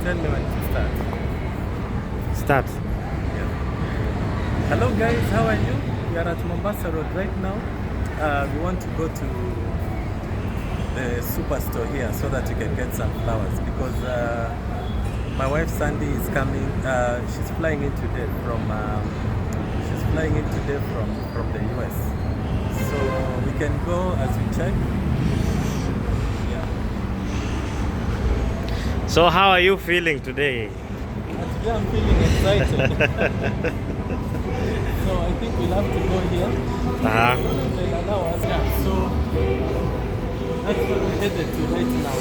Tell me when to start. Start. Yeah. Hello guys, how are you? We are at Mombasa Road right now. We want to go to the superstore here so that you can get some flowers because my wife Sandy is coming. She's flying in today from the US. So we can go as we check. Yeah. So how are you feeling today? Today I'm feeling excited. So I think we'll have to go here. Uh-huh. They'll allow us. Yeah. So that's what we're headed to right now.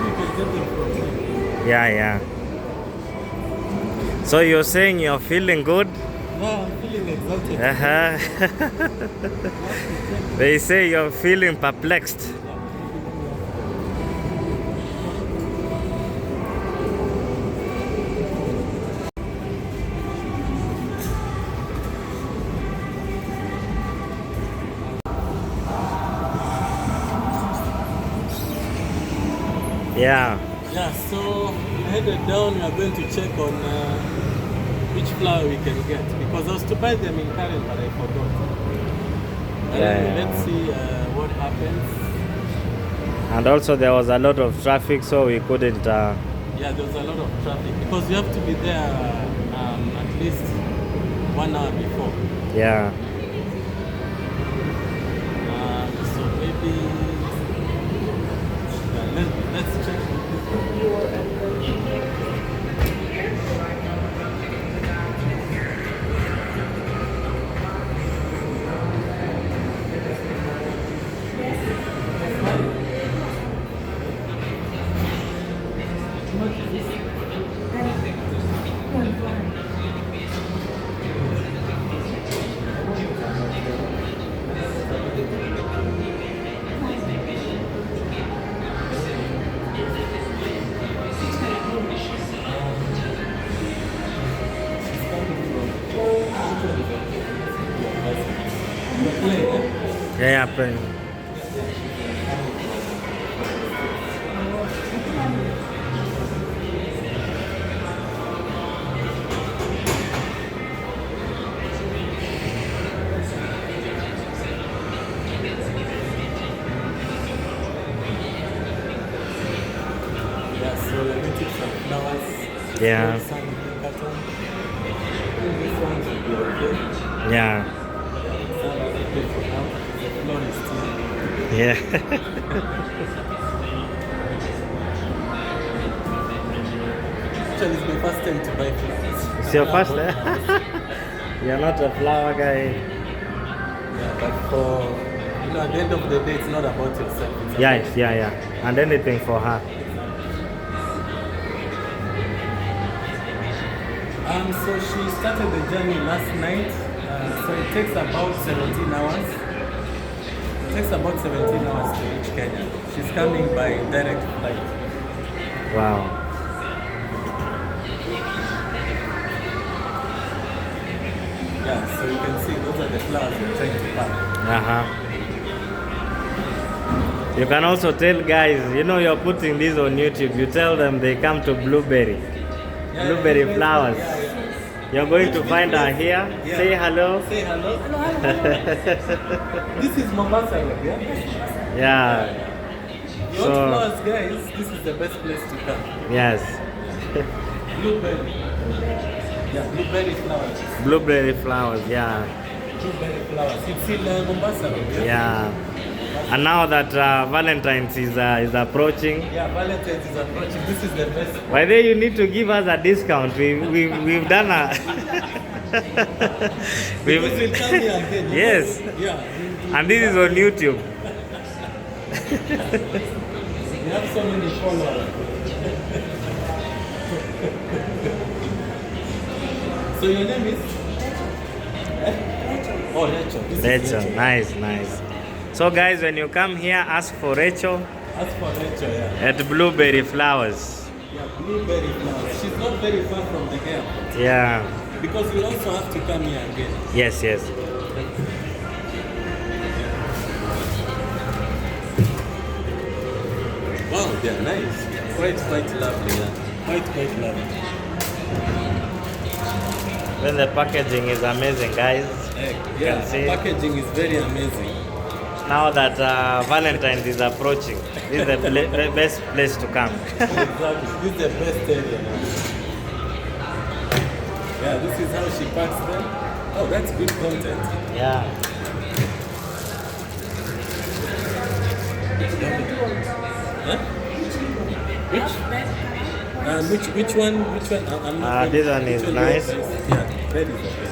We can get them from here. Yeah. So you're saying you're feeling good? Yeah, I'm feeling excited. Uh-huh. They say you're feeling perplexed. Yeah. Yeah, so headed down, we are going to check on which flower we can get because I was to buy them in Karen, but I forgot. Let's see what happens. And also there was a lot of traffic, so we couldn't. Yeah, there was a lot of traffic because you have to be there at least 1 hour before. Yeah. So maybe let's check. Yeah, pen. Yeah, so we're going to take some flowers. Yeah. Some cotton. This one should be okay. Yeah. Some are okay for now. The floor is still. Yeah. Actually, it's my first time to buy flowers. It's your first time? You're not a flower guy. Yeah, but for, at the end of the day, it's not about yourself. It's Yeah, about yeah. And anything for her. So she started the journey last night. So it takes about 17 hours. It takes about 17 hours to reach Kenya. She's coming by direct flight. Wow. Yeah, so you can see those are the flowers we're trying to pack. Uh-huh. You can also tell guys, you're putting this on YouTube. You tell them they come to Blueberry. Yeah, Blueberry flowers. Yeah. You're going to find her here. Yeah. Say hello. Say hello. This is Mombasa Road, yeah? Yeah. You want flowers, guys? This is the best place to come. Yes. Blueberry. Yeah, blueberry flowers. Blueberry flowers, yeah. Blueberry flowers. It's in Mombasa Road, yeah? Yeah. And now that Valentine's is approaching. Yeah, Valentine's is approaching. This is the best. By the way, you need to give us a discount. We've done a. Because we'll come here again. Yes. Yeah. And this is on YouTube. We have so many followers. So your name is? Oh, Rachel. Rachel, nice. So guys, when you come here, ask for Rachel. Ask for Rachel, yeah. At Blueberry Flowers. Yeah, blueberry flowers. She's not very far from the airport. Yeah. Because we also have to come here again. Yes. Yeah, nice. Quite lovely. Yeah, quite lovely. Well, the packaging is amazing, guys. You Yeah, can see. packaging is very amazing. Now that Valentine's is approaching, this is the best place to come. Exactly. This is the best area now. Yeah, this is how she packs them. Oh, that's good content. Yeah. Huh? Which one? I'm not This one is nice. Yeah, red is okay.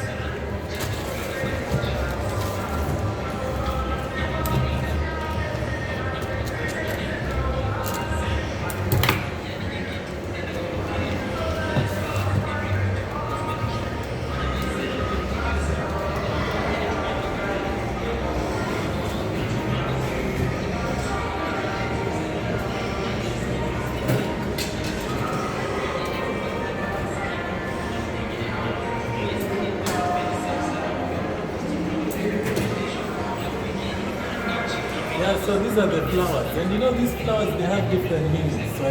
Yeah, so these are the flowers. And you know these flowers, they have different meanings. So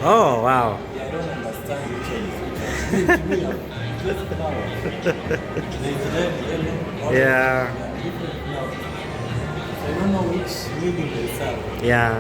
Oh, wow. I don't understand which one is which. Just flowers. There's red, yellow, orange. Yeah. Different flowers. So I don't know which meaning they serve. Yeah.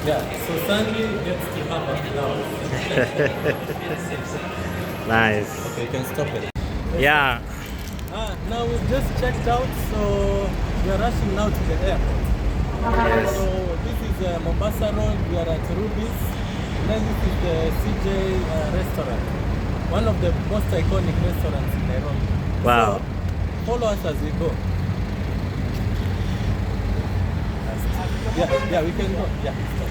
Yeah, so Sandy gets to have a flower. Nice. Okay, you can stop it. Yeah. Now we've just checked out, so we are rushing now to the airport. Yes. So this is Mombasa Road, we are at Ruby's. And then this is the CJ restaurant. One of the most iconic restaurants in Nairobi. Wow. So, follow us as we go. Yeah, we can go. Yeah, stop.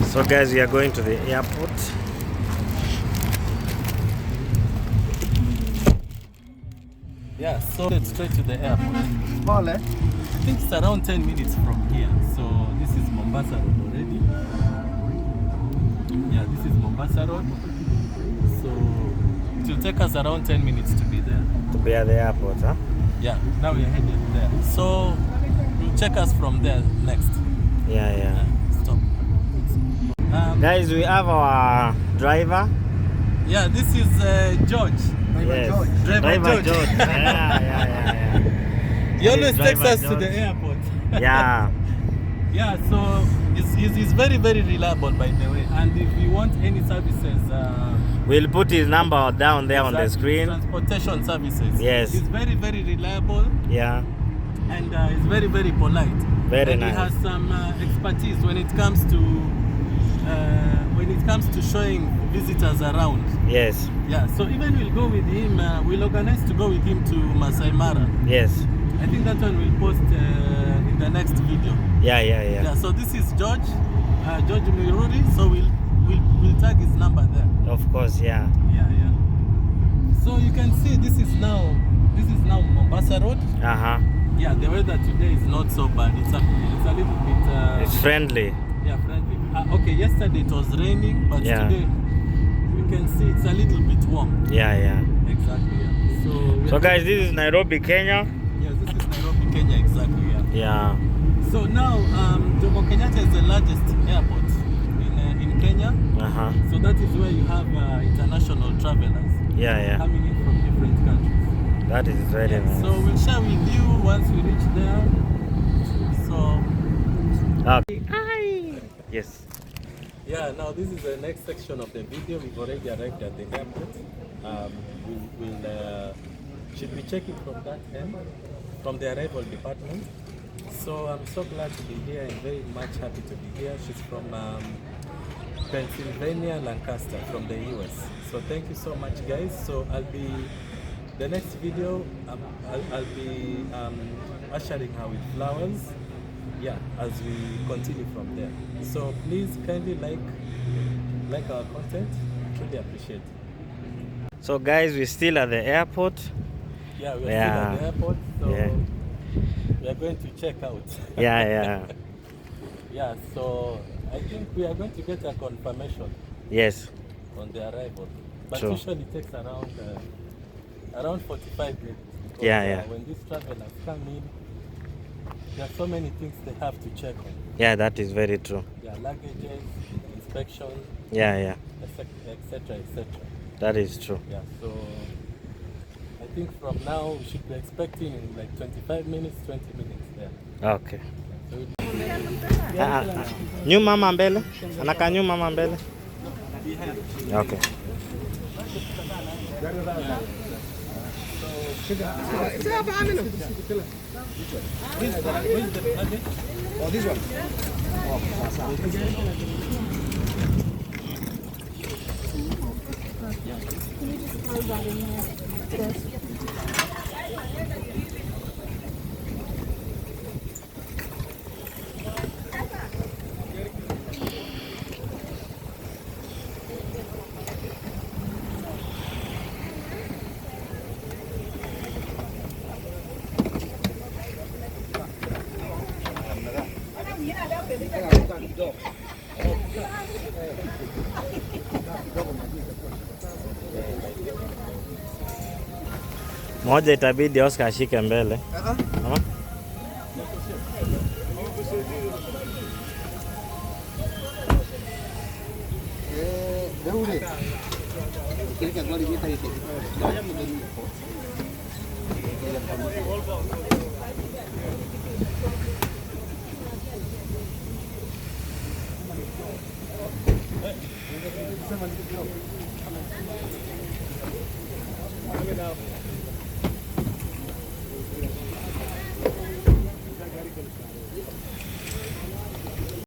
So guys, we are going to the airport. Yeah, so let's straight to the airport. Vale. I think it's around 10 minutes from here. So this is Mombasa Road already. Yeah, this is Mombasa Road. So it will take us around 10 minutes to be there. To be at the airport, huh? Yeah, now we are headed there. So we'll check us from there next. Yeah. Stop. Guys, we have our driver. Yeah, this is George. Yes. Driver George. Yeah. He always takes Driver us to George. the airport. Yeah. Yeah, so he's very, very reliable, by the way. And if you want any services, We'll put his number down there on the screen. transportation services. Yes. He's very, very reliable, Yeah. and he's very, very polite. Very and nice. He has some expertise when it comes to showing visitors around. Yes. Yeah. So even we'll go with him. We'll organize to go with him to Masai Mara. Yes. I think that one we'll post in the next video. Yeah. Yeah, so this is George Miruri, so we'll tag his number there. Of course, yeah. Yeah. So you can see this is now Mombasa Road. Uh-huh. Yeah, the weather today is not so bad. It's a little bit It's friendly. yeah, friendly. Okay, yesterday it was raining, but Yeah. today we can see it's a little bit warm. Yeah. Exactly. Yeah. So guys, this is Nairobi, Kenya. Yeah, this is Nairobi, Kenya. Exactly. Yeah. Yeah. So now, Jomo Kenyatta is the largest airport in Kenya. Uh-huh. So that is where you have international travelers Yeah. coming in from different countries. That is very nice. So we'll share with you once we reach there. So Okay. Hi. Yes. Yeah, now this is the next section of the video. We've already arrived at the airport. We'll should be checking from that end, from the arrival department. So I'm so glad to be here and very much happy to be here. She's from Pennsylvania, Lancaster, from the US. So thank you so much, guys. So the next video, I'll be ushering her with flowers. Yeah, as we continue from there. So please kindly like our content. Truly appreciate it. So guys, we're still at the airport. Yeah, we're still at the airport. So yeah. we are going to check out. Yeah. Yeah, so I think we are going to get a confirmation. Yes. On the arrival. But True. usually it takes around 45 minutes. Because, Yeah. When these travelers come in, there are so many things they have to check on. Yeah, that is very true. Yeah, luggages, inspection. Yeah. Etc. That is true. Yeah, so I think from now we should be expecting in like 25 minutes, 20 minutes there. Okay. Nyuma mama mbele. Anakaa nyuma mama mbele. Okay. Oh, this one. Can you just throw that in there? Moja itabidi Oscar ashike mbele. Mama?